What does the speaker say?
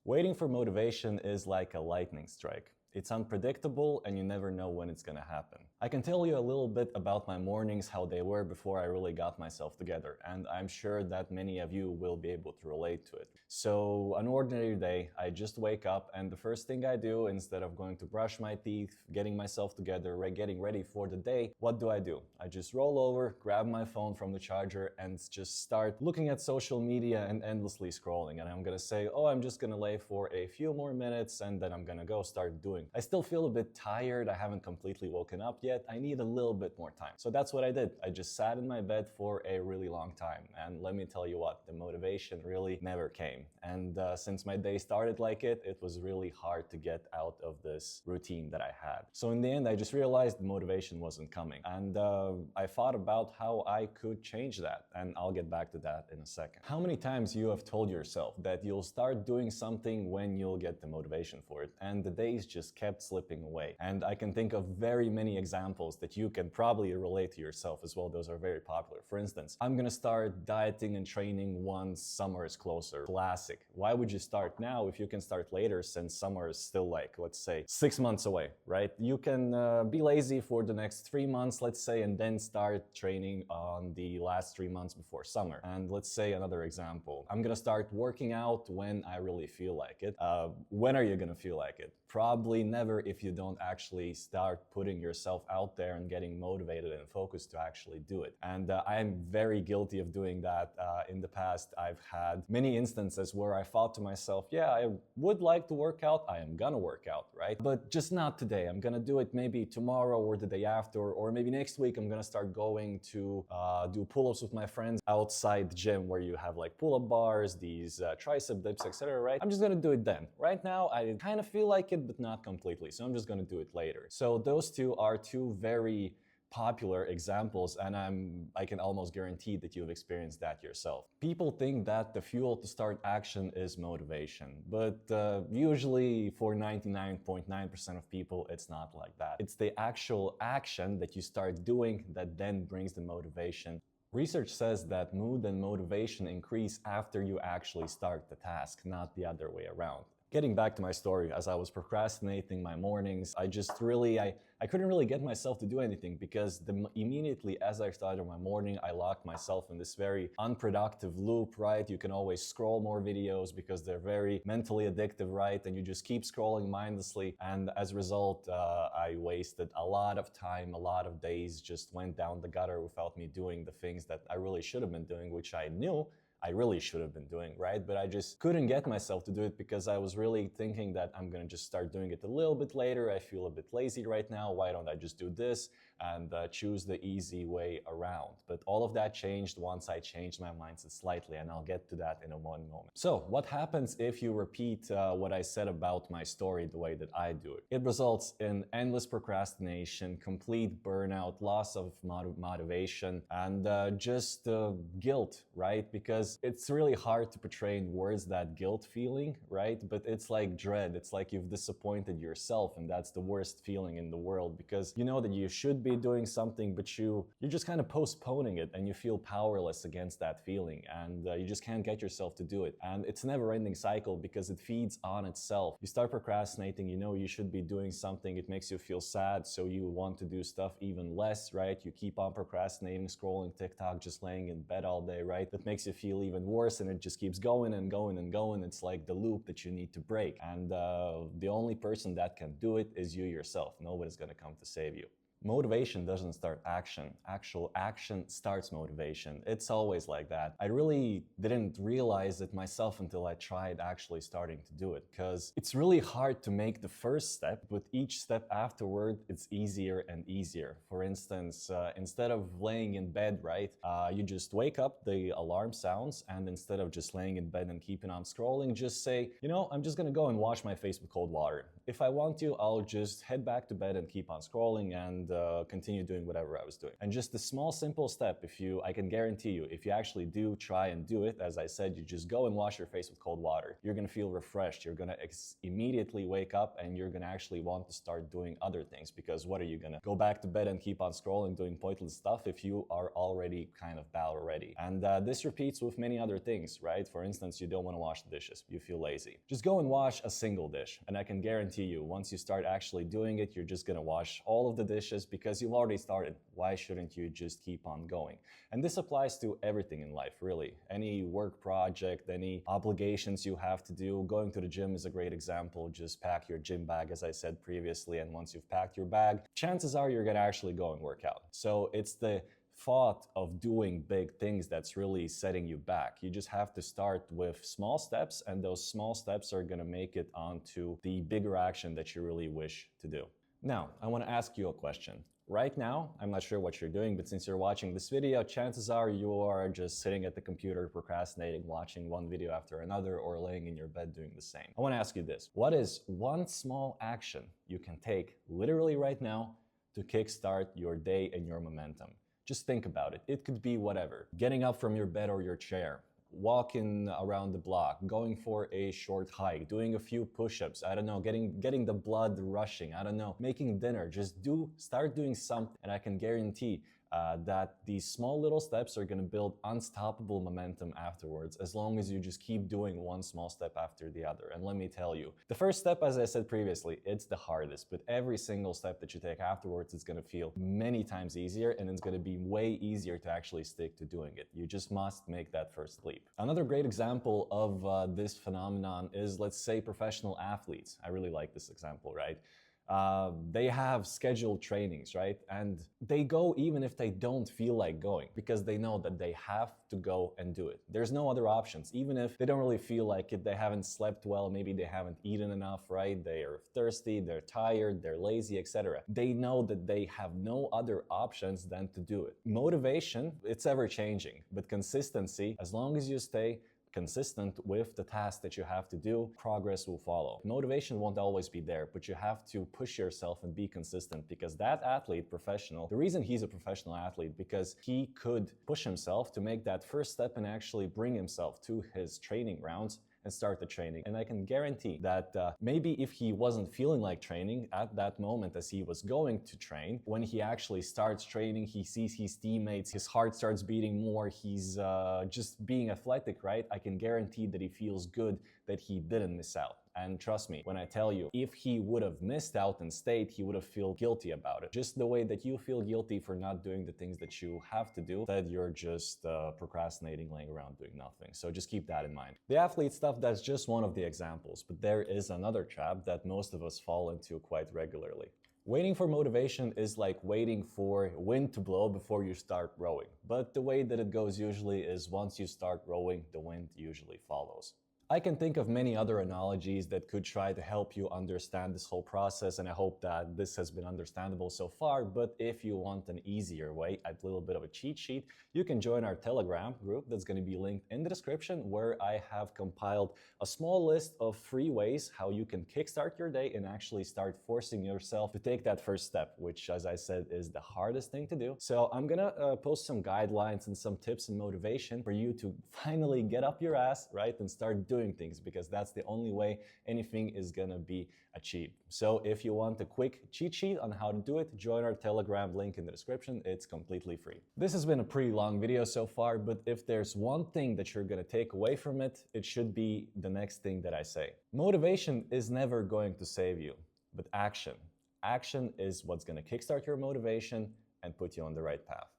Waiting for motivation is like a lightning strike. It's unpredictable and you never know when it's gonna happen. I can tell you a little bit about my mornings, how they were before I really got myself together, and I'm sure that many of you will be able to relate to it. So, an ordinary day, I just wake up and the first thing I do, instead of going to brush my teeth, getting myself together, getting ready for the day, what do? I just roll over, grab my phone from the charger and just start looking at social media and endlessly scrolling. And I'm gonna say, oh, I'm just gonna lay for a few more minutes and then I'm gonna go start doing. I still feel a bit tired. I haven't completely woken up yet. I need a little bit more time. So that's what I did. I just sat in my bed for a really long time. And let me tell you what, the motivation really never came. And since my day started like it was really hard to get out of this routine that I had. So in the end, I just realized the motivation wasn't coming. And I thought about how I could change that. And I'll get back to that in a second. How many times you have told yourself that you'll start doing something when you'll get the motivation for it, and the days just kept slipping away? And I can think of very many examples that you can probably relate to yourself as well. Those are very popular. For instance, I'm gonna start dieting and training once summer is closer. Classic. Why would you start now if you can start later, since summer is still like, let's say, 6 months away, right? You can be lazy for the next 3 months, let's say, and then start training on the last 3 months before summer. And let's say another example. I'm gonna start working out when I really feel like it. When are you gonna feel like it? Probably never if you don't actually start putting yourself out there and getting motivated and focused to actually do it. And I am very guilty of doing that. In the past, I've had many instances where I thought to myself, yeah, I would like to work out. I am gonna work out, right? But just not today. I'm gonna do it maybe tomorrow or the day after, or maybe next week I'm gonna start going to do pull-ups with my friends outside the gym where you have like pull-up bars, these tricep dips, etc., right? I'm just gonna do it then. Right now, I kind of feel like it, but not completely. So I'm just gonna do it later. So those two are two very popular examples, and I can almost guarantee that you've experienced that yourself. People think that the fuel to start action is motivation, but usually for 99.9% of people, it's not like that. It's the actual action that you start doing that then brings the motivation. Research says that mood and motivation increase after you actually start the task, not the other way around. Getting back to my story, as I was procrastinating my mornings, I couldn't really get myself to do anything because immediately as I started my morning, I locked myself in this very unproductive loop, right? You can always scroll more videos because they're very mentally addictive, right? And you just keep scrolling mindlessly. And as a result, I wasted a lot of time, a lot of days just went down the gutter without me doing the things that I really should have been doing, which I knew I really should have been doing, right? But I just couldn't get myself to do it because I was really thinking that I'm gonna just start doing it a little bit later. I feel a bit lazy right now. Why don't I just do this and choose the easy way around? But all of that changed once I changed my mindset slightly, and I'll get to that in one moment. So what happens if you repeat what I said about my story the way that I do it? It results in endless procrastination, complete burnout, loss of motivation, and just guilt, right? Because it's really hard to portray in words that guilt feeling, right? But it's like dread. It's like you've disappointed yourself, and that's the worst feeling in the world, because you know that you should be doing something, but you're just kind of postponing it, and you feel powerless against that feeling, and you just can't get yourself to do it. And it's a never-ending cycle because it feeds on itself. You start procrastinating, you know you should be doing something, it makes you feel sad, so you want to do stuff even less, right? You keep on procrastinating, scrolling TikTok, just laying in bed all day, right? That makes you feel even worse, and it just keeps going and going and going. It's like the loop that you need to break, and the only person that can do it is you yourself. Nobody's gonna come to save you. Motivation doesn't start action. Actual action starts motivation. It's always like that. I really didn't realize it myself until I tried actually starting to do it, because it's really hard to make the first step, but each step afterward, it's easier and easier. For instance, instead of laying in bed, right, you just wake up, the alarm sounds, and instead of just laying in bed and keeping on scrolling, just say, you know, I'm just gonna go and wash my face with cold water. If I want to, I'll just head back to bed and keep on scrolling, and continue doing whatever I was doing. And just a small, simple step, I can guarantee you, if you actually do try and do it, as I said, you just go and wash your face with cold water. You're gonna feel refreshed. You're gonna immediately wake up and you're gonna actually want to start doing other things, because what are you gonna go back to bed and keep on scrolling, doing pointless stuff if you are already kind of bad already? And this repeats with many other things, right? For instance, you don't want to wash the dishes, you feel lazy. Just go and wash a single dish, and I can guarantee you, once you start actually doing it, you're just gonna wash all of the dishes because you've already started. Why shouldn't you just keep on going? And this applies to everything in life, really. Any work project, any obligations you have to do. Going to the gym is a great example. Just pack your gym bag, as I said previously, and once you've packed your bag, chances are you're gonna actually go and work out. So it's the thought of doing big things that's really setting you back. You just have to start with small steps, and those small steps are gonna make it onto the bigger action that you really wish to do. Now, I wanna ask you a question. Right now, I'm not sure what you're doing, but since you're watching this video, chances are you are just sitting at the computer procrastinating, watching one video after another, or laying in your bed doing the same. I wanna ask you this. What is one small action you can take literally right now to kickstart your day and your momentum? Just think about it. It could be whatever. Getting up from your bed or your chair, walking around the block, going for a short hike, doing a few push-ups, I don't know, getting the blood rushing, I don't know, making dinner. Just start doing something, and I can guarantee that these small little steps are going to build unstoppable momentum afterwards, as long as you just keep doing one small step after the other. And let me tell you, the first step, as I said previously, it's the hardest, but every single step that you take afterwards is going to feel many times easier, and it's going to be way easier to actually stick to doing it. You just must make that first leap. Another great example of this phenomenon is, let's say, professional athletes. I really like this example, right? They have scheduled trainings, right? And they go even if they don't feel like going, because they know that they have to go and do it. There's no other options. Even if they don't really feel like it, they haven't slept well, maybe they haven't eaten enough, right? They are thirsty, they're tired, they're lazy, etc. They know that they have no other options than to do it. Motivation, it's ever changing, but consistency, as long as you stay consistent with the task that you have to do, progress will follow. Motivation won't always be there, but you have to push yourself and be consistent, because that athlete, professional, the reason he's a professional athlete, because he could push himself to make that first step and actually bring himself to his training rounds and start the training. And I can guarantee that maybe if he wasn't feeling like training at that moment as he was going to train, when he actually starts training, he sees his teammates, his heart starts beating more, he's just being athletic, right? I can guarantee that he feels good that he didn't miss out. And trust me when I tell you, if he would have missed out and stayed, he would have felt guilty about it. Just the way that you feel guilty for not doing the things that you have to do, that you're just procrastinating, laying around doing nothing. So just keep that in mind. The athlete stuff, that's just one of the examples, but there is another trap that most of us fall into quite regularly. Waiting for motivation is like waiting for wind to blow before you start rowing. But the way that it goes usually is, once you start rowing, the wind usually follows. I can think of many other analogies that could try to help you understand this whole process, and I hope that this has been understandable so far. But if you want an easier way, a little bit of a cheat sheet, you can join our Telegram group that's going to be linked in the description, where I have compiled a small list of free ways how you can kickstart your day and actually start forcing yourself to take that first step, which, as I said, is the hardest thing to do. So I'm gonna post some guidelines and some tips and motivation for you to finally get up your ass, right, and start doing things, because that's the only way anything is gonna be achieved. So if you want a quick cheat sheet on how to do it, join our Telegram, link in the description. It's completely free. This has been a pretty long video so far, but if there's one thing that you're gonna take away from it, it should be the next thing that I say. Motivation is never going to save you, but action. Action is what's gonna kickstart your motivation and put you on the right path.